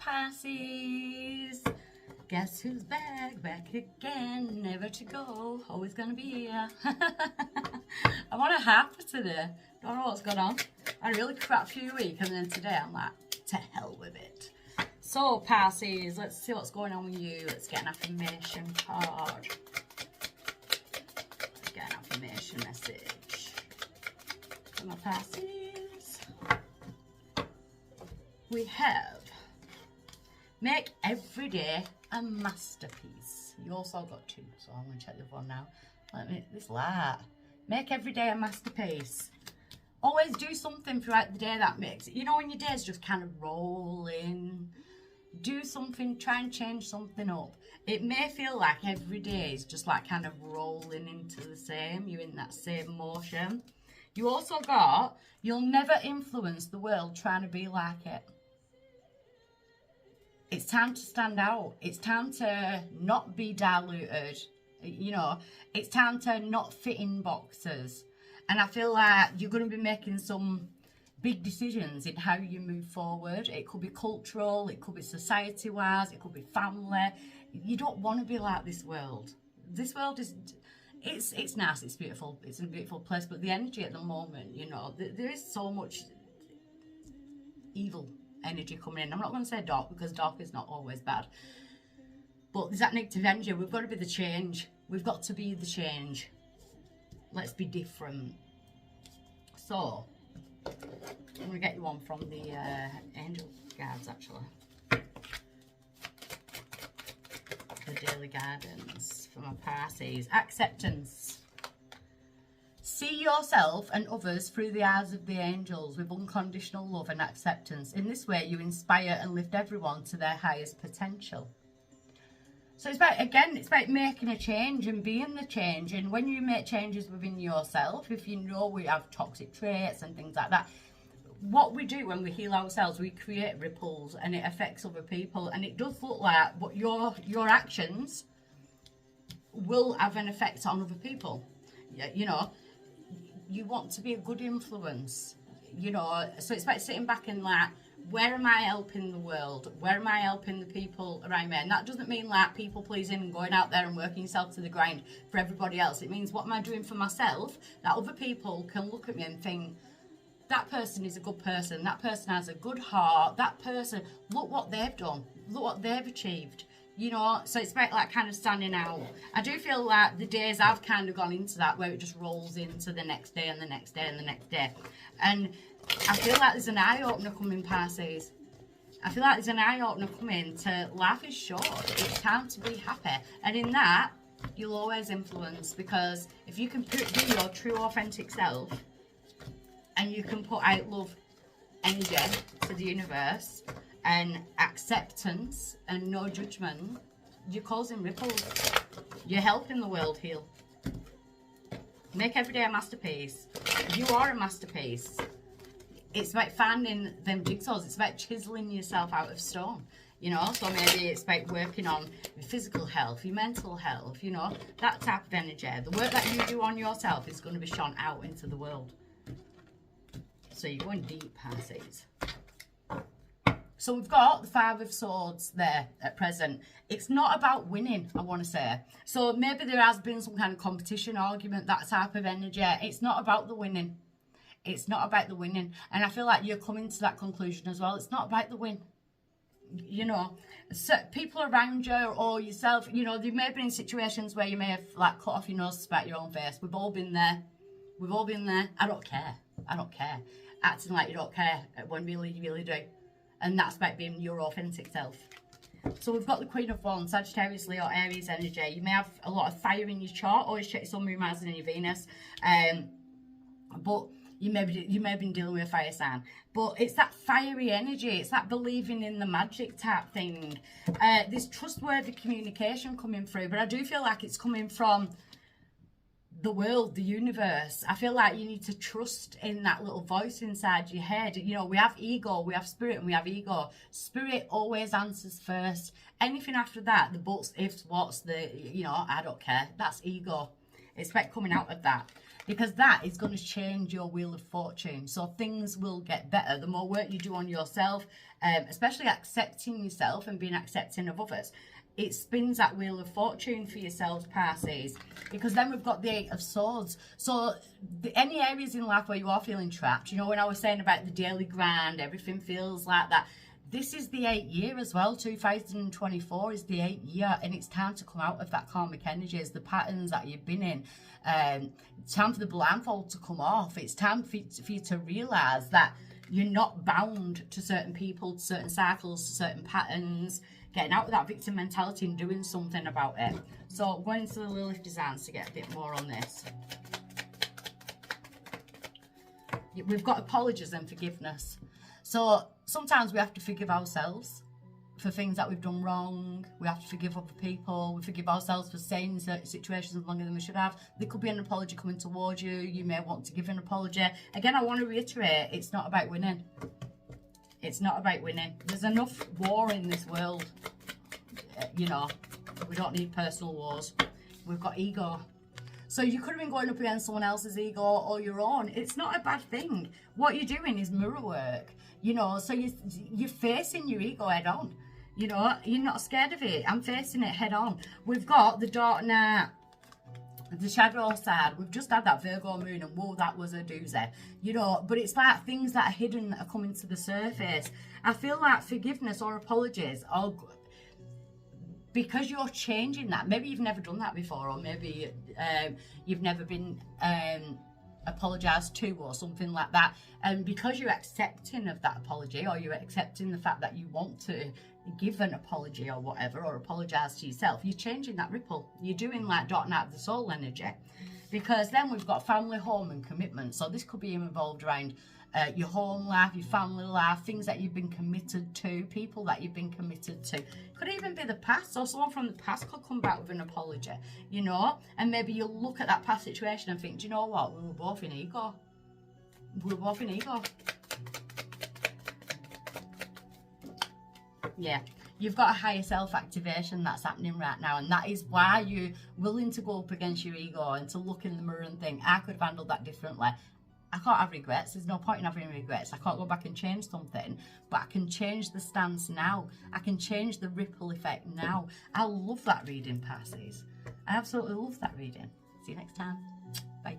Pisces. Guess who's back? Back again, never to go, always gonna be here. I'm on a hyper today. Don't know what's going on. I had a really crap few weeks, and then today I'm like, to hell with it. So Pisces, let's see what's going on with you. Let's get an affirmation card. Let's get an affirmation message for my Pisces. We have make every day a masterpiece. You also got two, so I'm going to check the other one now. This light. Make every day a masterpiece. Always do something throughout the day that makes it. You know, when your day's just kind of rolling, do something, try and change something up. It may feel like every day is just like kind of rolling into the same. You're in that same motion. You also got, you'll never influence the world trying to be like it. It's time to stand out. It's time to not be diluted. You know, it's time to not fit in boxes. And I feel like you're going to be making some big decisions in how you move forward. It could be cultural, it could be society-wise, it could be family. You don't want to be like this world. This world is, it's nice, it's beautiful, it's a beautiful place, but the energy at the moment, you know, there is so much evil energy coming in. I'm not going to say dark, because dark is not always bad. But there's that negative energy. We've got to be the change. We've got to be the change. Let's be different. So, I'm going to get you one from the angel guides, actually. The daily guidance for my Pisces. Acceptance. See yourself and others through the eyes of the angels with unconditional love and acceptance. In this way, you inspire and lift everyone to their highest potential. So it's about, again, it's about making a change and being the change. And when you make changes within yourself, if you know we have toxic traits and things like that, what we do when we heal ourselves, we create ripples and it affects other people. And it does look like what your actions will have an effect on other people. You know, you want to be a good influence, you know. So it's about sitting back and like, where am I helping the world? Where am I helping the people around me? And that doesn't mean like people pleasing and going out there and working yourself to the grind for everybody else. It means what am I doing for myself that other people can look at me and think, that person is a good person. That person has a good heart. That person, look what they've done. Look what they've achieved. You know, so it's about like kind of standing out. I do feel like the days I've kind of gone into that where it just rolls into the next day and the next day and the next day. And I feel like there's an eye-opener coming, Pisces. I feel like there's an eye-opener coming to life is short. It's time to be happy. And in that, you'll always influence, because if you can be your true, authentic self and you can put out love, energy to the universe and acceptance and no judgment, you're causing ripples. You're helping the world heal. Make every day a masterpiece. You are a masterpiece. It's about finding them jigsaws. It's about chiseling yourself out of stone, you know. So maybe it's about working on your physical health, your mental health, you know, that type of energy. The work that you do on yourself is going to be shone out into the world. So you're going deep, Pisces. So we've got the Five of Swords there at present. It's not about winning, I want to say. So maybe there has been some kind of competition, argument, that type of energy. It's not about the winning. It's not about the winning. And I feel like you're coming to that conclusion as well. It's not about the win. You know, so people around you or yourself, you know, you may have been in situations where you may have like cut off your nose to spite your own face. We've all been there. We've all been there. I don't care. I don't care. Acting like you don't care when really you really do. And that's about being your authentic self. So we've got the Queen of Wands, Sagittarius, Leo, Aries energy. You may have a lot of fire in your chart. Always check your Sun, Moon, Mars and your Venus. But you may have been dealing with a fire sign. But it's that fiery energy. It's that believing in the magic type thing. There's trustworthy communication coming through. But I do feel like it's coming from the world, the universe. I feel like you need to trust in that little voice inside your head. You know, we have ego, we have spirit, and we have ego. Spirit always answers first. Anything after that, the buts, ifs, whats, the, you know, I don't care. That's ego. Expect coming out of that. Because that is going to change your wheel of fortune. So things will get better. The more work you do on yourself, especially accepting yourself and being accepting of others, it spins that wheel of fortune for yourselves, Pisces. Because then we've got the Eight of Swords. So any areas in life where you are feeling trapped, you know, when I was saying about the daily grind, everything feels like that. This is the 8th year as well. 2024 is the 8th year, and it's time to come out of that karmic energies, the patterns that you've been in. It's time for the blindfold to come off. It's time for you to realise that you're not bound to certain people, to certain cycles, to certain patterns. Getting out of that victim mentality and doing something about it. So going into the Lilith designs to get a bit more on this. We've got apologies and forgiveness. So sometimes we have to forgive ourselves for things that we've done wrong. We have to forgive other people. We forgive ourselves for staying in certain situations longer than we should have. There could be an apology coming towards you. You may want to give an apology. Again, I want to reiterate, it's not about winning. It's not about winning. There's enough war in this world. You know, we don't need personal wars. We've got ego. So you could have been going up against someone else's ego or your own. It's not a bad thing. What you're doing is mirror work. You know, so you're facing your ego head on. You know, you're not scared of it. I'm facing it head on. We've got the dark night, the shadow side. We've just had that Virgo moon, and whoa, that was a doozy. You know, but it's like things that are hidden that are coming to the surface. I feel like forgiveness or apologies are, because you're changing that. Maybe you've never done that before, or maybe you've never been apologised to or something like that. And because you're accepting of that apology, or you're accepting the fact that you want to give an apology or whatever, or apologise to yourself, you're changing that ripple. You're doing like dark night of the soul energy. Because then we've got family, home and commitment. So this could be involved around your home life, your family life, things that you've been committed to, people that you've been committed to. Could even be the past. So someone from the past could come back with an apology, you know, and maybe you'll look at that past situation and think, do you know what, we were both in ego. We were both in ego. Yeah, you've got a higher self activation that's happening right now, and that is why you're willing to go up against your ego and to look in the mirror and think, I could have handled that differently. I can't have regrets. There's no point in having regrets. I can't go back and change something, but I can change the stance now. I can change the ripple effect now. I love that reading, Pisces. I absolutely love that reading. See you next time. Bye.